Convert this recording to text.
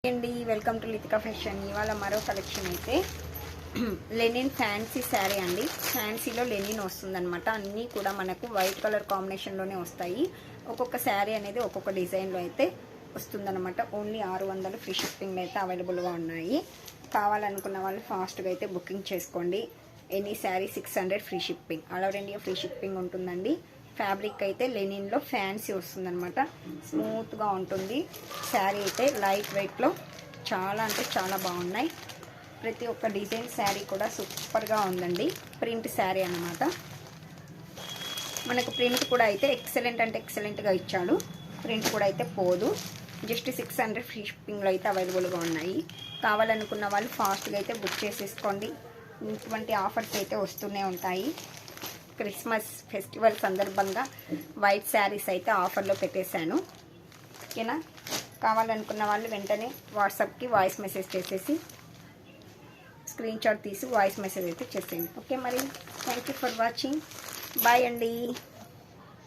అండి welcome to Litika fashion. ఇవాళ మరో కలెక్షన్ అయితే లెనిన్ ఫ్యాన్సీ శారీ అండి. ఫ్యాన్సీలో లెనిన్ వస్తుందన్నమాట. అన్నీ కూడా మనకు వైట్ కలర్ కాంబినేషన్లోనే వస్తాయి. ఒక్కొక్క శారీ అనేది ఒక్కొక్క డిజైన్లో అయితే వస్తుందన్నమాట. ఓన్లీ 600 ఫ్రీ షిప్పింగ్ అయితే అవైలబుల్గా ఉన్నాయి. కావాలనుకున్న వాళ్ళు ఫాస్ట్గా అయితే బుకింగ్ చేసుకోండి. Any sari 600 free shipping, all over India free shipping ఉంటుందండి. ఫ్యాబ్రిక్ అయితే లెనిన్లో ఫ్యాన్సీ వస్తుందన్నమాట. స్మూత్గా ఉంటుంది. శారీ అయితే లైట్ వెయిట్లో చాలా అంటే చాలా బాగున్నాయి. ప్రతి ఒక్క డిజైన్ శారీ కూడా సూపర్గా ఉందండి. ప్రింట్ శారీ అన్నమాట. మనకు ప్రింట్ కూడా అయితే ఎక్సలెంట్ అంటే ఎక్సలెంట్గా ఇచ్చాడు. ప్రింట్ కూడా అయితే పోదు. జస్ట్ 600 ఫ్రీ షిప్పింగ్లో అయితే అవైలబుల్గా ఉన్నాయి. కావాలనుకున్న వాళ్ళు ఫాస్ట్గా అయితే బుక్ చేసేసుకోండి. ఇటువంటి ఆఫర్స్ అయితే వస్తూనే ఉంటాయి. క్రిస్మస్ ఫెస్టివల్ సందర్భంగా వైట్ శారీస్ అయితే ఆఫర్లో పెట్టేశాను. ఓకేనా? కావాలనుకున్న వాళ్ళు వెంటనే వాట్సాప్కి వాయిస్ మెసేజ్ చేసేసి స్క్రీన్ షాట్ తీసి వాయిస్ మెసేజ్ అయితే చేసేయండి. ఓకే, మరి thank you for watching. Bye అండి.